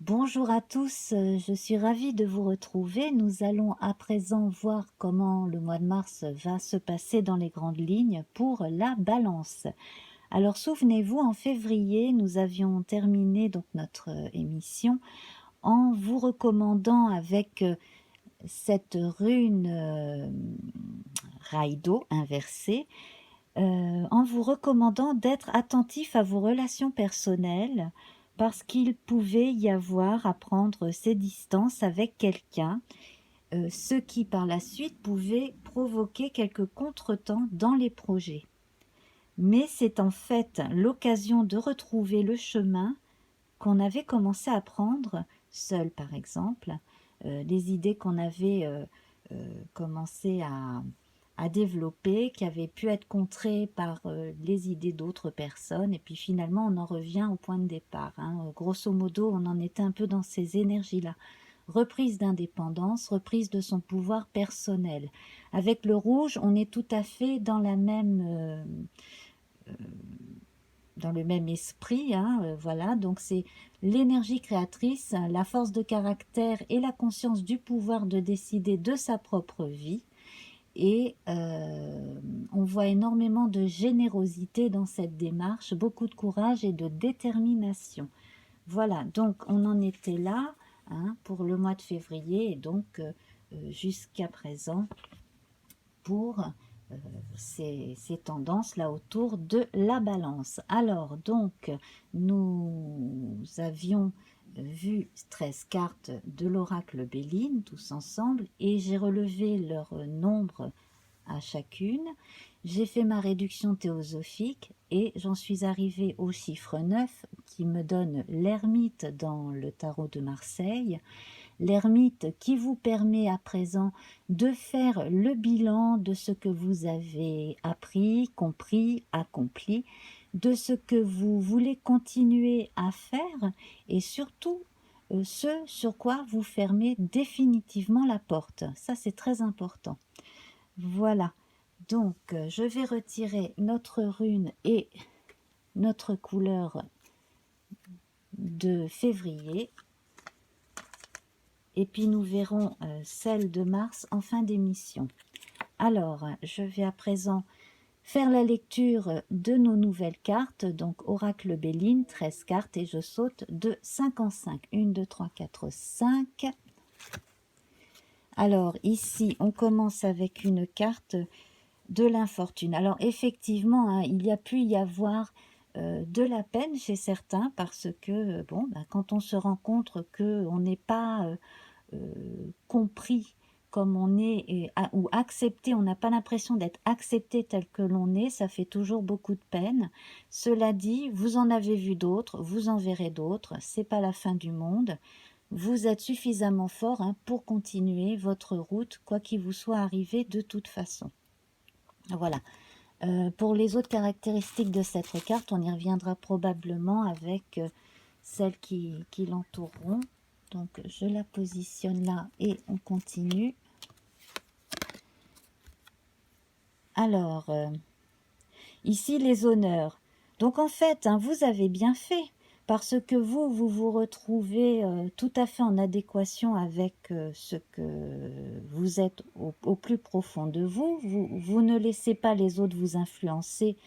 Bonjour à tous, je suis ravie de vous retrouver. Nous allons à présent voir comment le mois de mars va se passer dans les grandes lignes pour la Balance. Alors souvenez-vous, en février, nous avions terminé donc notre émission en vous recommandant avec cette rune Raido inversée, en vous recommandant d'être attentif à vos relations personnelles parce qu'il pouvait y avoir à prendre ses distances avec quelqu'un, ce qui par la suite pouvait provoquer quelques contretemps dans les projets. Mais c'est en fait l'occasion de retrouver le chemin qu'on avait commencé à prendre seul, par exemple, les idées qu'on avait commencé à développer, qui avaient pu être contrées par les idées d'autres personnes, et puis finalement on en revient au point de départ, hein. Grosso modo, on en était un peu dans ces énergies-là. Reprise d'indépendance, reprise de son pouvoir personnel. Avec le rouge, on est tout à fait dans la même... dans le même esprit, hein, voilà, donc c'est l'énergie créatrice, la force de caractère et la conscience du pouvoir de décider de sa propre vie. Et on voit énormément de générosité dans cette démarche, beaucoup de courage et de détermination. Voilà, donc on en était là, hein, pour le mois de février et donc jusqu'à présent pour ces tendances-là autour de la balance. Alors, donc, nous avions vu 13 cartes de l'oracle Béline, tous ensemble, et j'ai relevé leur nombre à chacune. J'ai fait ma réduction théosophique et j'en suis arrivée au chiffre 9 qui me donne l'ermite dans le tarot de Marseille. L'ermite qui vous permet à présent de faire le bilan de ce que vous avez appris, compris, accompli, de ce que vous voulez continuer à faire et surtout ce sur quoi vous fermez définitivement la porte. Ça, c'est très important. Voilà. Donc, je vais retirer notre rune et notre couleur de février. Et puis nous verrons celle de mars en fin d'émission. Alors, je vais à présent faire la lecture de nos nouvelles cartes. Donc, Oracle Béline, 13 cartes et je saute de 5 en 5. 1, 2, 3, 4, 5. Alors, ici, on commence avec une carte de l'infortune. Alors, effectivement, hein, il y a pu y avoir de la peine chez certains parce que, bon, bah, quand on se rend compte qu'on n'est pas... compris comme on est ou accepté, on n'a pas l'impression d'être accepté tel que l'on est, ça fait toujours beaucoup de peine. Cela dit, vous en avez vu d'autres, vous en verrez d'autres, c'est pas la fin du monde. Vous êtes suffisamment fort, hein, pour continuer votre route, quoi qu'il vous soit arrivé de toute façon. Voilà. Pour les autres caractéristiques de cette carte, on y reviendra probablement avec celles qui l'entoureront. Donc je la positionne là et on continue. Alors, ici les honneurs. Donc en fait, hein, vous avez bien fait parce que vous vous retrouvez tout à fait en adéquation avec ce que vous êtes au plus profond de vous. Vous ne laissez pas les autres vous influencer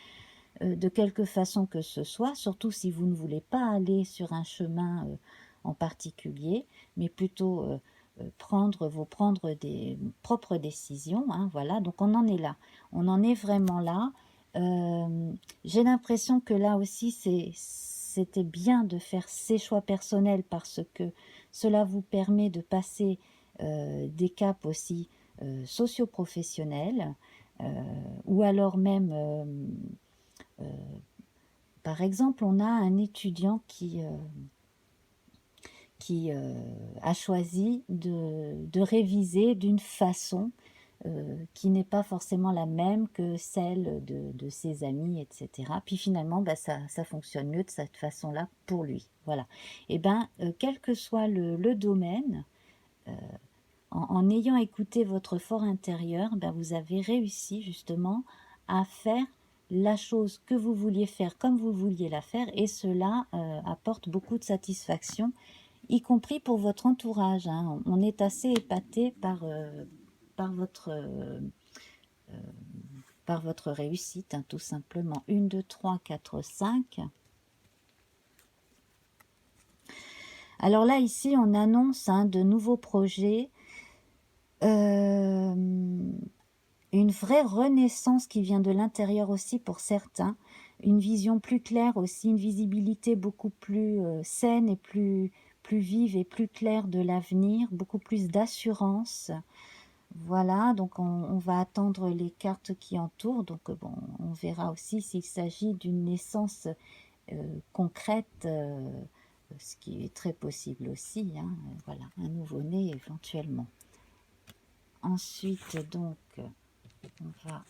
de quelque façon que ce soit, surtout si vous ne voulez pas aller sur un chemin en particulier, mais plutôt prendre des propres décisions, hein, voilà, donc on en est là, on en est vraiment là. J'ai l'impression que là aussi c'était bien de faire ses choix personnels parce que cela vous permet de passer des caps aussi socio-professionnels, ou alors même par exemple, on a un étudiant qui a choisi de réviser d'une façon qui n'est pas forcément la même que celle de ses amis, etc. Puis finalement, bah, ça fonctionne mieux de cette façon-là pour lui. Voilà. Et bien, quel que soit le domaine, en ayant écouté votre fort intérieur, ben vous avez réussi justement à faire la chose que vous vouliez faire comme vous vouliez la faire et cela apporte beaucoup de satisfaction y compris pour votre entourage, hein. On est assez épaté par votre, par votre réussite, hein, tout simplement. 1, 2, 3, 4, 5. Alors là, ici, on annonce de nouveaux projets, une vraie renaissance qui vient de l'intérieur aussi pour certains, une vision plus claire aussi, une visibilité beaucoup plus saine et plus vive et plus claire de l'avenir, beaucoup plus d'assurance. Voilà, donc on va attendre les cartes qui entourent, donc bon, on verra aussi s'il s'agit d'une naissance concrète, ce qui est très possible aussi, hein, voilà, un nouveau-né éventuellement. Ensuite, donc, on va,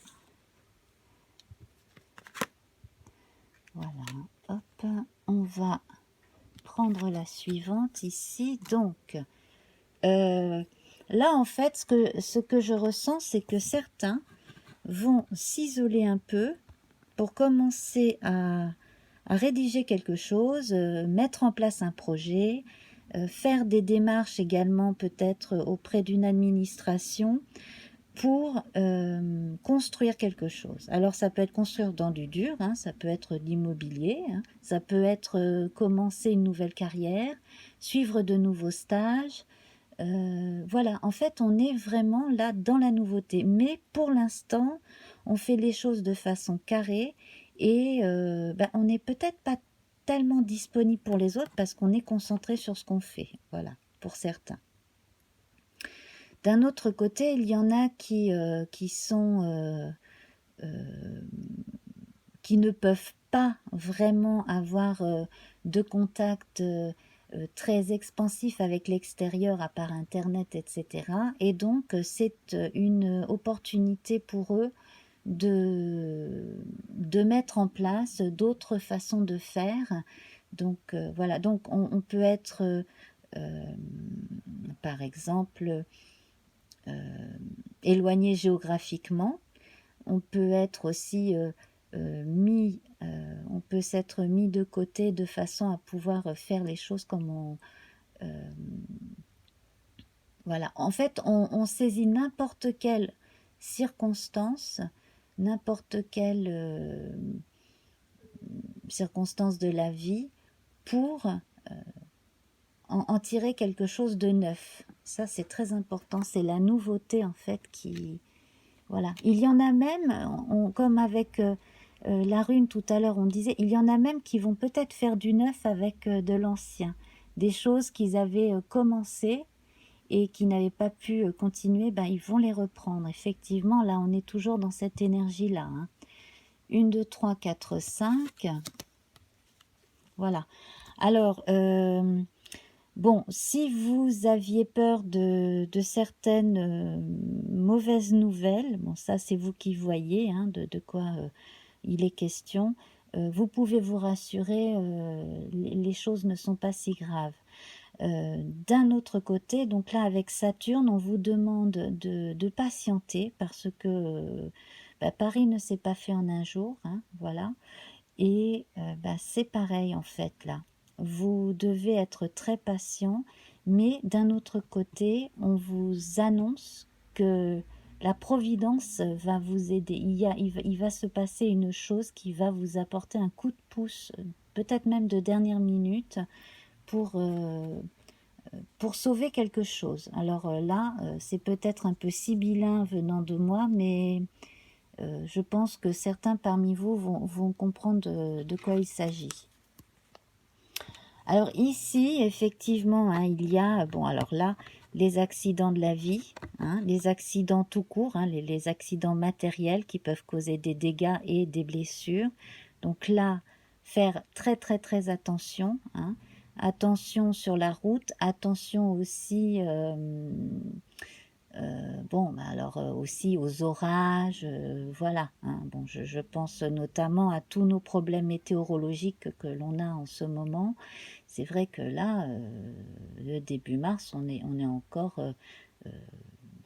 voilà, hop, on va prendre la suivante ici. Donc, là, en fait, ce que je ressens, c'est que certains vont s'isoler un peu pour commencer à rédiger quelque chose, mettre en place un projet, faire des démarches également peut-être auprès d'une administration pour construire quelque chose. Alors ça peut être construire dans du dur, hein, ça peut être l'immobilier, hein, ça peut être commencer une nouvelle carrière, suivre de nouveaux stages. Voilà, en fait on est vraiment là dans la nouveauté, mais pour l'instant on fait les choses de façon carrée et on n'est peut-être pas tellement disponible pour les autres parce qu'on est concentré sur ce qu'on fait, voilà, pour certains. D'un autre côté, il y en a qui ne peuvent pas vraiment avoir de contact très expansif avec l'extérieur à part Internet, etc. Et donc, c'est une opportunité pour eux de mettre en place d'autres façons de faire. Donc, voilà, donc on peut être, par exemple, éloigné géographiquement. On peut être aussi on peut s'être mis de côté de façon à pouvoir faire les choses comme on... voilà, en fait, on saisit n'importe quelle circonstance, n'importe quelle circonstance de la vie pour en tirer quelque chose de neuf. Ça, c'est très important. C'est la nouveauté, en fait, qui... Voilà. Il y en a même, comme avec la rune tout à l'heure, on disait, il y en a même qui vont peut-être faire du neuf avec de l'ancien. Des choses qu'ils avaient commencé et qui n'avaient pas pu continuer, ils vont les reprendre. Effectivement, là, on est toujours dans cette énergie-là. 1, 2, 3, 4, 5. Voilà. Alors, bon, si vous aviez peur de certaines mauvaises nouvelles, bon, ça c'est vous qui voyez de quoi il est question, vous pouvez vous rassurer, les choses ne sont pas si graves. D'un autre côté, donc là avec Saturne, on vous demande de patienter parce que Paris ne s'est pas fait en un jour, voilà. Et c'est pareil en fait là. Vous devez être très patient, mais d'un autre côté, on vous annonce que la providence va vous aider. Il va se passer une chose qui va vous apporter un coup de pouce, peut-être même de dernière minute, pour, pour sauver quelque chose. Alors là, c'est peut-être un peu sibyllin venant de moi, mais je pense que certains parmi vous vont comprendre de quoi il s'agit. Alors ici, effectivement, il y a, bon alors là, les accidents de la vie, les accidents tout court, les accidents matériels qui peuvent causer des dégâts et des blessures. Donc là, faire très très très attention, attention sur la route, attention aussi... bon, alors aussi aux orages, voilà. Bon, je pense notamment à tous nos problèmes météorologiques que l'on a en ce moment. C'est vrai que là, le début mars, on est encore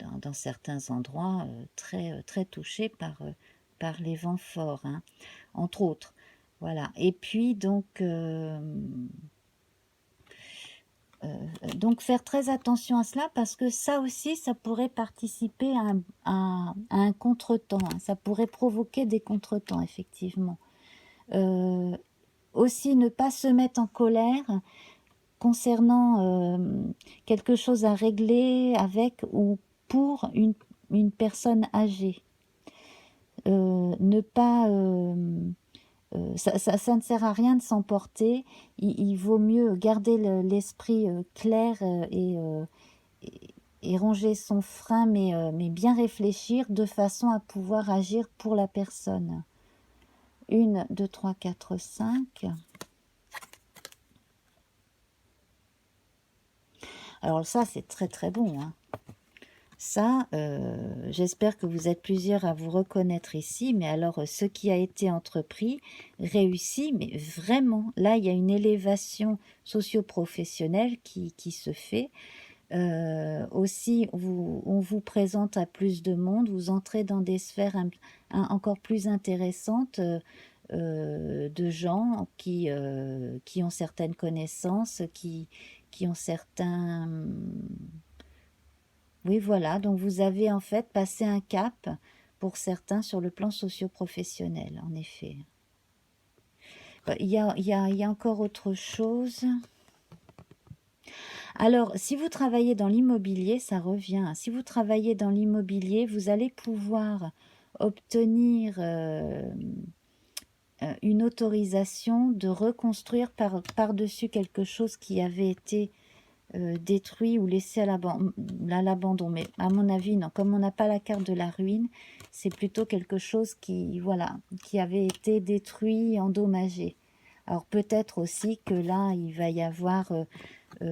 dans certains endroits très, très touchés par les vents forts, entre autres. Voilà. Et puis donc... Donc faire très attention à cela parce que ça aussi, ça pourrait participer à un contretemps, hein. Ça pourrait provoquer des contretemps, effectivement. Aussi, ne pas se mettre en colère concernant quelque chose à régler avec ou pour une personne âgée. Ne pas... ça ne sert à rien de s'emporter. Il vaut mieux garder l'esprit clair et ranger son frein, mais bien réfléchir de façon à pouvoir agir pour la personne. 1, 2, 3, 4, 5. Alors ça, c'est très très bon, hein. Ça, j'espère que vous êtes plusieurs à vous reconnaître ici, mais alors ce qui a été entrepris réussit, mais vraiment, là, il y a une élévation socio-professionnelle qui se fait. Aussi, on vous présente à plus de monde, vous entrez dans des sphères encore plus intéressantes de gens qui ont certaines connaissances, qui ont certains... Oui, voilà, donc vous avez en fait passé un cap pour certains sur le plan socio-professionnel, en effet. Il y a encore autre chose. Alors, si vous travaillez dans l'immobilier, ça revient. Si vous travaillez dans l'immobilier, vous allez pouvoir obtenir une autorisation de reconstruire par-dessus quelque chose qui avait été détruit ou laissé à l'abandon. Mais à mon avis, non. Comme on n'a pas la carte de la ruine, c'est plutôt quelque chose qui, voilà, qui avait été détruit, endommagé. Alors peut-être aussi que là, il va y avoir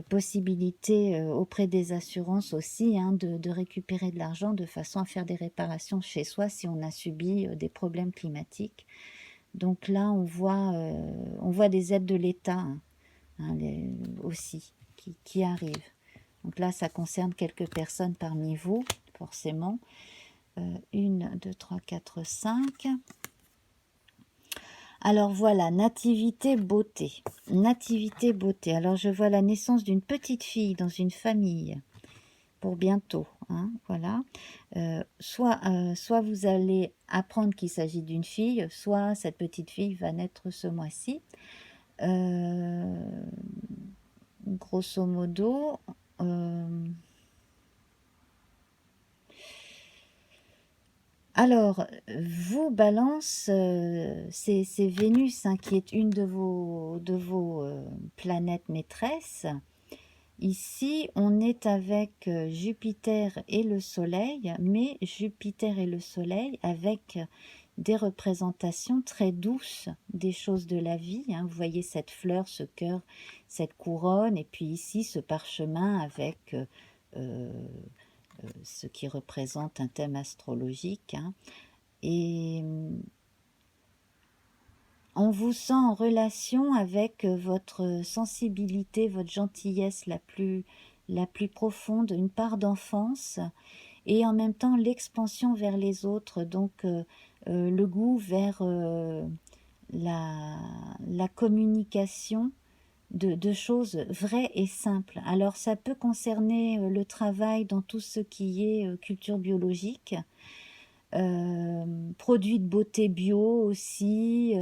possibilité auprès des assurances aussi hein, de récupérer de l'argent de façon à faire des réparations chez soi si on a subi des problèmes climatiques. Donc là, on voit des aides de l'État hein, aussi qui arrivent. Donc là, ça concerne quelques personnes parmi vous, forcément. 1, 2, 3, 4, 5. Alors voilà, nativité, beauté. Nativité, beauté. Alors je vois la naissance d'une petite fille dans une famille pour bientôt. Hein, voilà. Soit vous allez apprendre qu'il s'agit d'une fille, soit cette petite fille va naître ce mois-ci. Grosso modo, alors, vous, Balance, c'est Vénus hein, qui est une de vos planètes maîtresses. Ici, on est avec Jupiter et le Soleil, mais Jupiter et le Soleil avec des représentations très douces des choses de la vie. Hein. Vous voyez cette fleur, ce cœur, cette couronne, et puis ici ce parchemin avec ce qui représente un thème astrologique. Hein. Et on vous sent en relation avec votre sensibilité, votre gentillesse la plus profonde, une part d'enfance, et en même temps l'expansion vers les autres, donc le goût vers la communication de choses vraies et simples. Alors ça peut concerner le travail dans tout ce qui est culture biologique, produits de beauté bio aussi,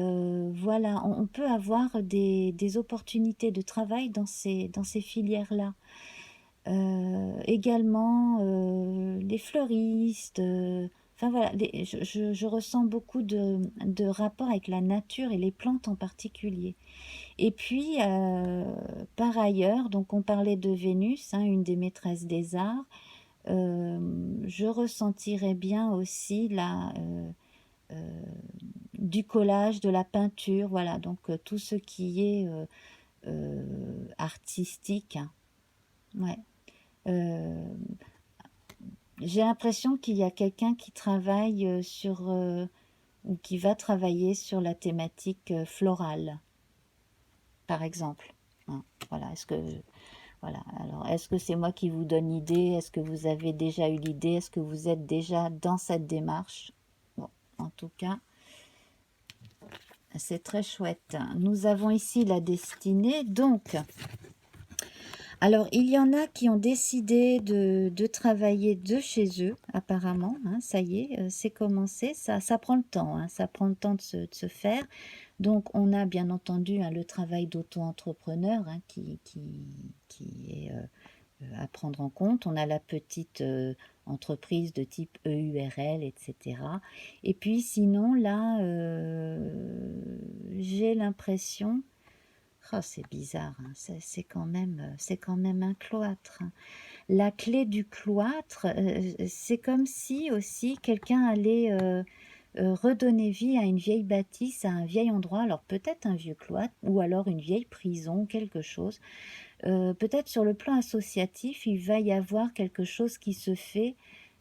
voilà, on peut avoir des opportunités de travail dans ces filières-là. Également les fleuristes, enfin voilà, je ressens beaucoup de rapports avec la nature et les plantes en particulier. Et puis, par ailleurs, donc on parlait de Vénus, hein, une des maîtresses des arts, je ressentirais bien aussi du collage, de la peinture, voilà, donc tout ce qui est artistique. Hein. Ouais. J'ai l'impression qu'il y a quelqu'un qui travaille ou qui va travailler sur la thématique florale, par exemple. Hein, voilà, voilà, alors est-ce que c'est moi qui vous donne l'idée? Est-ce que vous avez déjà eu l'idée? Est-ce que vous êtes déjà dans cette démarche? Bon, en tout cas, c'est très chouette. Nous avons ici la destinée, donc... Alors, il y en a qui ont décidé de travailler de chez eux, apparemment, hein, ça y est, c'est commencé, ça prend le temps, hein, ça prend le temps de se faire. Donc, on a bien entendu hein, le travail d'auto-entrepreneur hein, qui est à prendre en compte. On a la petite entreprise de type EURL, etc. Et puis, sinon, là, j'ai l'impression... Oh, c'est bizarre, hein, c'est quand même un cloître, hein. La clé du cloître, c'est comme si aussi quelqu'un allait redonner vie à une vieille bâtisse, à un vieil endroit, alors peut-être un vieux cloître ou alors une vieille prison, quelque chose. Peut-être sur le plan associatif, il va y avoir quelque chose qui se fait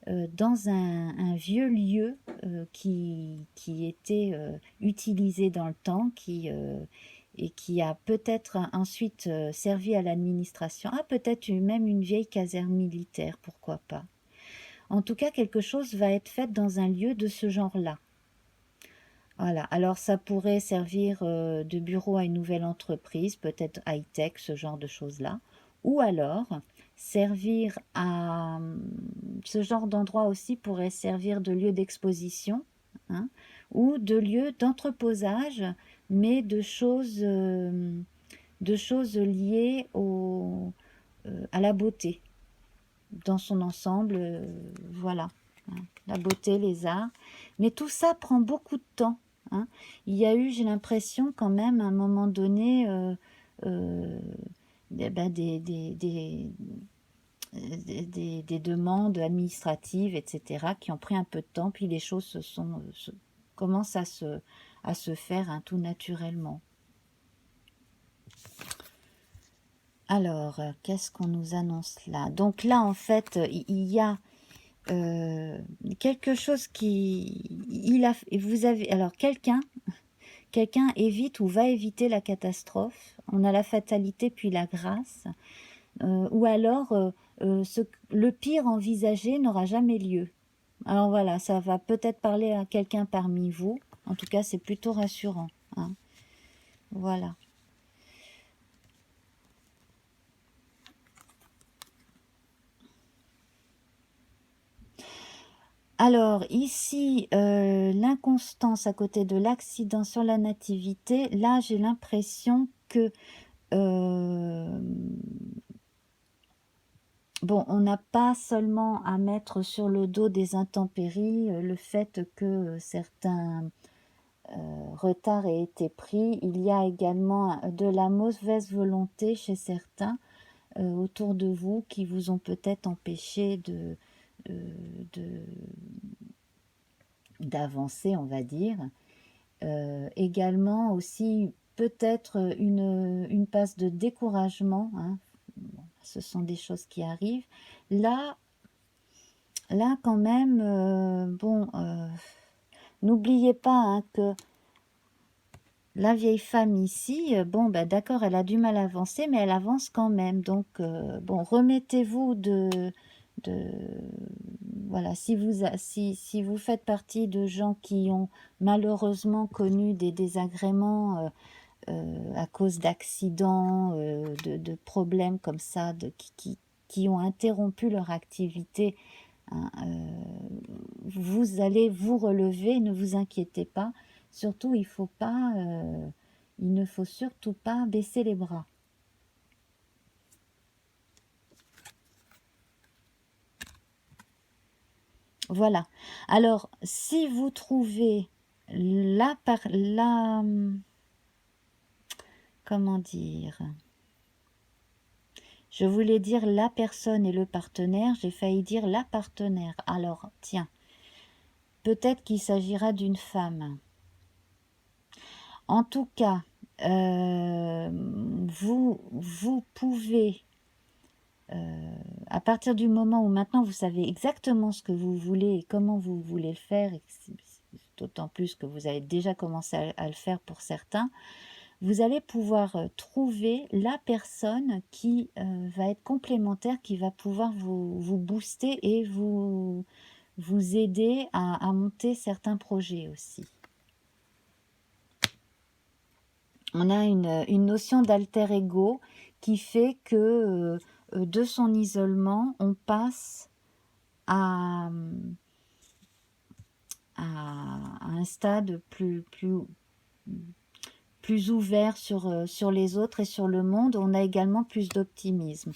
dans un vieux lieu qui était utilisé dans le temps, et qui a peut-être ensuite servi à l'administration. Ah, peut-être même une vieille caserne militaire, pourquoi pas. En tout cas, quelque chose va être fait dans un lieu de ce genre-là. Voilà, alors ça pourrait servir de bureau à une nouvelle entreprise, peut-être high-tech, ce genre de choses-là. Ou alors, servir à... Ce genre d'endroit aussi pourrait servir de lieu d'exposition, hein, ou de lieu d'entreposage, mais de choses liées à la beauté dans son ensemble, voilà, hein, la beauté, les arts. Mais tout ça prend beaucoup de temps, hein. Il y a eu, j'ai l'impression, quand même, à un moment donné, euh, des demandes administratives, etc., qui ont pris un peu de temps, puis les choses commencent à se faire hein, tout naturellement. Alors, qu'est-ce qu'on nous annonce là? Donc là, en fait, il y a quelque chose vous avez, alors quelqu'un évite ou va éviter la catastrophe. On a la fatalité puis la grâce. Ou alors, le pire envisagé n'aura jamais lieu. Alors voilà, ça va peut-être parler à quelqu'un parmi vous. En tout cas, c'est plutôt rassurant, hein. Voilà. Alors ici, l'inconstance à côté de l'accident sur la nativité, là j'ai l'impression que bon, on n'a pas seulement à mettre sur le dos des intempéries le fait que certains retards aient été pris. Il y a également de la mauvaise volonté chez certains autour de vous qui vous ont peut-être empêché d'avancer, on va dire. Également aussi peut-être une passe de découragement, hein. Bon, ce sont des choses qui arrivent. Là quand même, bon, n'oubliez pas hein, que la vieille femme ici, bon, ben, d'accord, elle a du mal à avancer, mais elle avance quand même. Donc, bon, remettez-vous de voilà, si vous faites partie de gens qui ont malheureusement connu des désagréments à cause d'accidents, de problèmes comme ça, qui ont interrompu leur activité, hein, vous allez vous relever, ne vous inquiétez pas. Surtout, il ne faut surtout pas baisser les bras. Voilà. Alors, si vous trouvez comment dire, je voulais dire la personne et le partenaire, j'ai failli dire la partenaire. Alors, tiens, peut-être qu'il s'agira d'une femme. En tout cas, vous pouvez, à partir du moment où maintenant vous savez exactement ce que vous voulez et comment vous voulez le faire, et d'autant plus que vous avez déjà commencé à le faire pour certains, vous allez pouvoir trouver la personne qui va être complémentaire, qui va pouvoir vous booster et vous aider à monter certains projets aussi. On a une notion d'alter ego qui fait que de son isolement, on passe à, un stade plus ouvert sur les autres et sur le monde. On a également plus d'optimisme.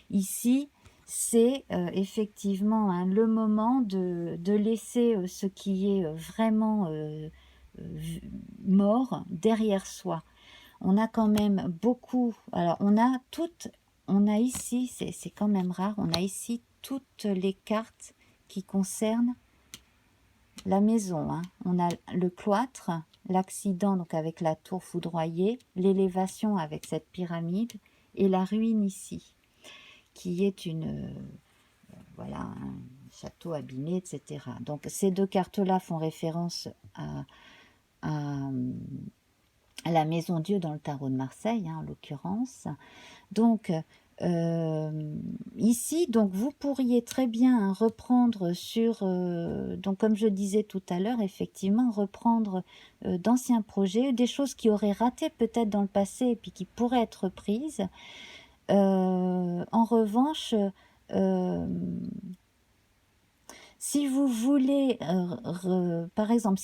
Ici, c'est effectivement hein, le moment de laisser ce qui est vraiment mort derrière soi. On a quand même beaucoup, alors on a ici, c'est quand même rare, on a ici toutes les cartes qui concernent la maison. Hein. On a le cloître, l'accident donc avec la tour foudroyée, l'élévation avec cette pyramide et la ruine ici, qui est voilà, un château abîmé, etc. Donc ces deux cartes-là font référence à la maison Dieu dans le tarot de Marseille, hein, en l'occurrence. Donc, ici, donc vous pourriez très bien reprendre sur, donc comme je disais tout à l'heure, effectivement, reprendre d'anciens projets, des choses qui auraient raté peut-être dans le passé et puis qui pourraient être prises. En revanche, si vous voulez, par exemple,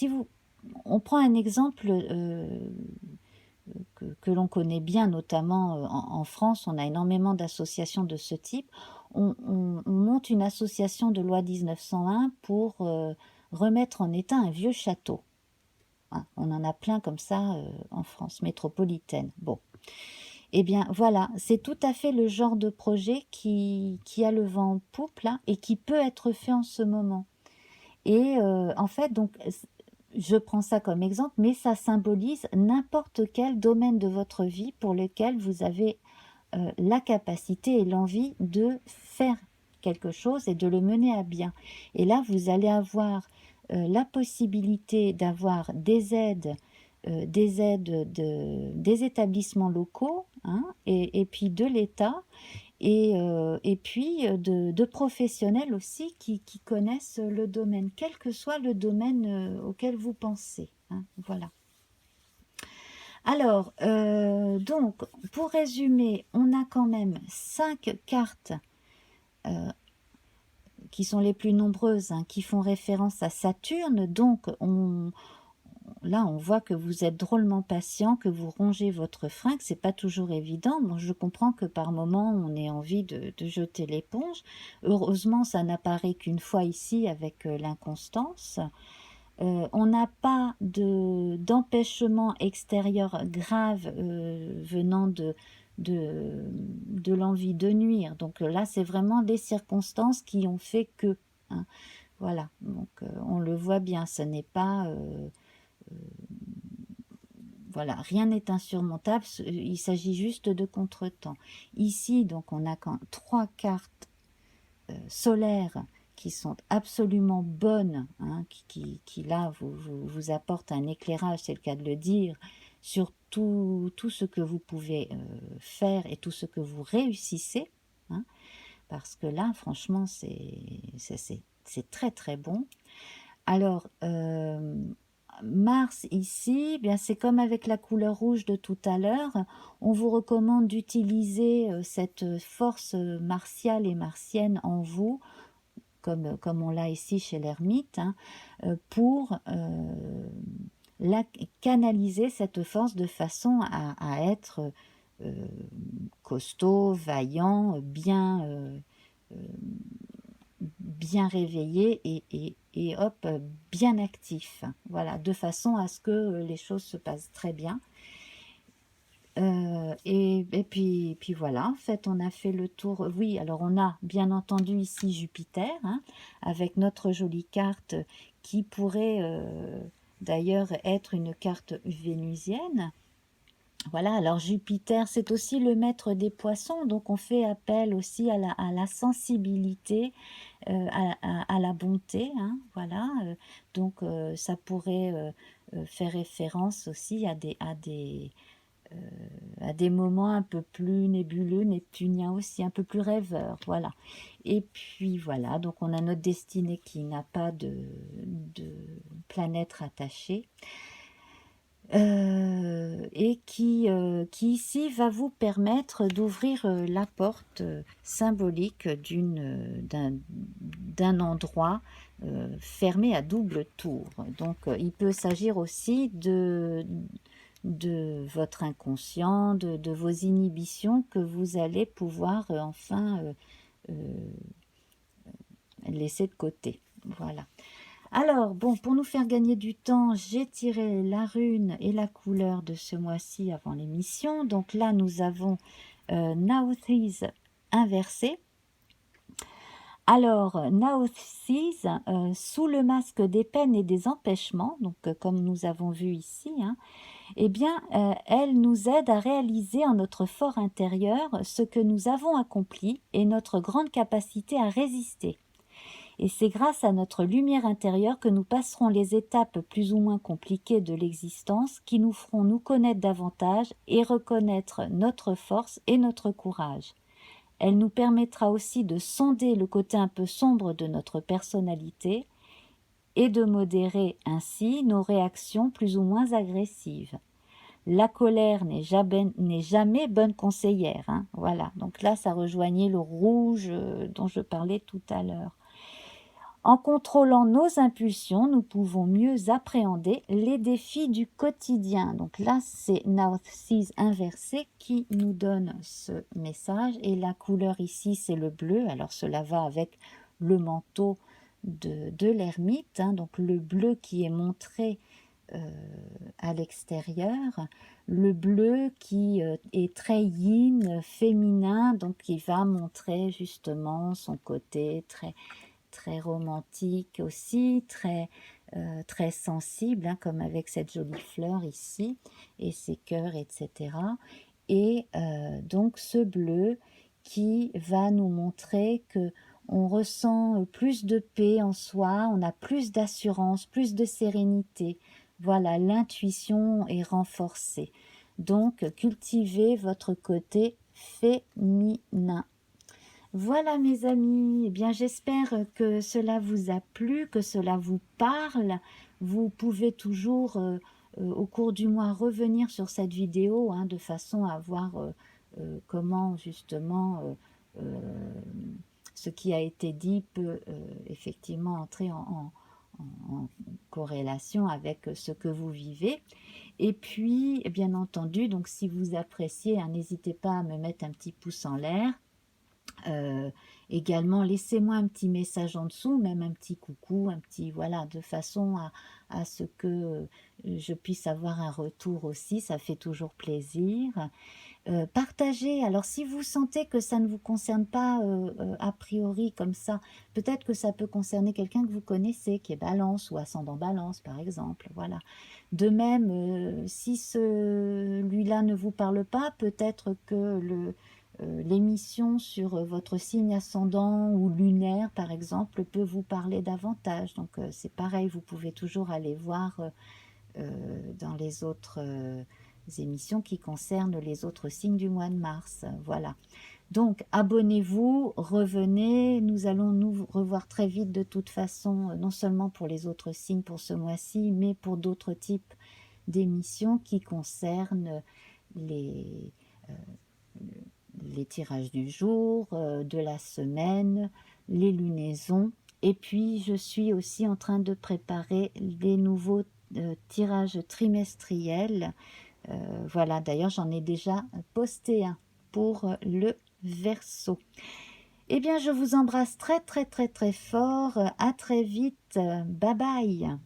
on prend un exemple que l'on connaît bien, notamment en France, on a énormément d'associations de ce type. On monte une association de loi 1901 pour remettre en état un vieux château. Hein, on en a plein comme ça en France métropolitaine. Bon, eh bien voilà, c'est tout à fait le genre de projet qui a le vent en poupe là, et qui peut être fait en ce moment. Et en fait, donc, je prends ça comme exemple, mais ça symbolise n'importe quel domaine de votre vie pour lequel vous avez la capacité et l'envie de faire quelque chose et de le mener à bien. Et là, vous allez avoir la possibilité d'avoir des aides des établissements locaux hein, et puis de l'État et puis de professionnels aussi qui connaissent le domaine, quel que soit le domaine auquel vous pensez. Hein, voilà. Alors, donc, pour résumer, on a quand même 5 cartes qui sont les plus nombreuses, hein, qui font référence à Saturne. Donc, là, on voit que vous êtes drôlement patient, que vous rongez votre frein, que c'est pas toujours évident. Bon, je comprends que par moment, on ait envie de jeter l'éponge. Heureusement, ça n'apparaît qu'une fois ici avec l'inconstance. On n'a pas d'empêchement extérieur grave venant de l'envie de nuire. Donc là, c'est vraiment des circonstances qui ont fait que. Hein, voilà, donc on le voit bien, ce n'est pas... voilà, rien n'est insurmontable, il s'agit juste de contretemps. Ici, donc, on a quand 3 cartes solaires qui sont absolument bonnes, hein, qui là vous apportent un éclairage, c'est le cas de le dire, sur tout ce que vous pouvez faire et tout ce que vous réussissez, hein, parce que là, franchement, c'est très très bon. Alors, Mars ici, bien c'est comme avec la couleur rouge de tout à l'heure, on vous recommande d'utiliser cette force martiale et martienne en vous, comme on l'a ici chez l'ermite, hein, pour canaliser cette force de façon à être costaud, vaillant, bien réveillé et hop, bien actif. Voilà, de façon à ce que les choses se passent très bien. Et puis voilà, en fait, on a fait le tour. Oui, alors on a bien entendu ici Jupiter, hein, avec notre jolie carte qui pourrait d'ailleurs être une carte vénusienne. Voilà, alors Jupiter, c'est aussi le maître des poissons, donc on fait appel aussi à la sensibilité, à la bonté, hein, voilà. Donc ça pourrait faire référence aussi à des moments un peu plus nébuleux, neptuniens aussi, un peu plus rêveurs, voilà. Et puis voilà, donc on a notre destinée qui n'a pas de planète rattachée. et qui ici va vous permettre d'ouvrir la porte symbolique d'un endroit fermé à double tour. Donc il peut s'agir aussi de votre inconscient, de vos inhibitions que vous allez pouvoir enfin laisser de côté. Voilà. Alors, bon, pour nous faire gagner du temps, j'ai tiré la rune et la couleur de ce mois-ci avant l'émission. Donc là, nous avons Nauthiz inversé. Alors, Nauthiz, sous le masque des peines et des empêchements, donc comme nous avons vu ici, hein, eh bien, elle nous aide à réaliser en notre fort intérieur ce que nous avons accompli et notre grande capacité à résister. Et c'est grâce à notre lumière intérieure que nous passerons les étapes plus ou moins compliquées de l'existence qui nous feront nous connaître davantage et reconnaître notre force et notre courage. Elle nous permettra aussi de sonder le côté un peu sombre de notre personnalité et de modérer ainsi nos réactions plus ou moins agressives. La colère n'est jamais bonne conseillère. Hein. Voilà, donc là, ça rejoignait le rouge dont je parlais tout à l'heure. En contrôlant nos impulsions, nous pouvons mieux appréhender les défis du quotidien. Donc là, c'est Nauthiz inversé qui nous donne ce message. Et la couleur ici, c'est le bleu. Alors cela va avec le manteau de l'ermite. Hein. Donc le bleu qui est montré à l'extérieur. Le bleu qui est très yin, féminin. Donc qui va montrer justement son côté très romantique aussi, très sensible, hein, comme avec cette jolie fleur ici, et ses cœurs, etc. Et donc ce bleu qui va nous montrer que on ressent plus de paix en soi, on a plus d'assurance, plus de sérénité. Voilà, l'intuition est renforcée. Donc, cultivez votre côté féminin. Voilà mes amis, eh bien j'espère que cela vous a plu, que cela vous parle. Vous pouvez toujours au cours du mois revenir sur cette vidéo hein, de façon à voir comment justement ce qui a été dit peut effectivement entrer en corrélation avec ce que vous vivez. Et puis bien entendu, donc si vous appréciez, hein, n'hésitez pas à me mettre un petit pouce en l'air. Également, laissez-moi un petit message en dessous, même un petit coucou, un petit voilà, de façon à ce que je puisse avoir un retour aussi, ça fait toujours plaisir. Partagez, alors si vous sentez que ça ne vous concerne pas a priori comme ça, peut-être que ça peut concerner quelqu'un que vous connaissez, qui est Balance ou ascendant Balance par exemple, voilà. De même, si celui-là ne vous parle pas, peut-être que l'émission sur votre signe ascendant ou lunaire, par exemple, peut vous parler davantage. Donc, c'est pareil, vous pouvez toujours aller voir dans les autres émissions qui concernent les autres signes du mois de mars. Voilà. Donc, abonnez-vous, revenez. Nous allons nous revoir très vite de toute façon, non seulement pour les autres signes pour ce mois-ci, mais pour d'autres types d'émissions qui concernent les tirages du jour, de la semaine, les lunaisons. Et puis, je suis aussi en train de préparer les nouveaux tirages trimestriels. Voilà, d'ailleurs, j'en ai déjà posté un pour le Verseau. Eh bien, je vous embrasse très, très, très, très fort. À très vite. Bye bye.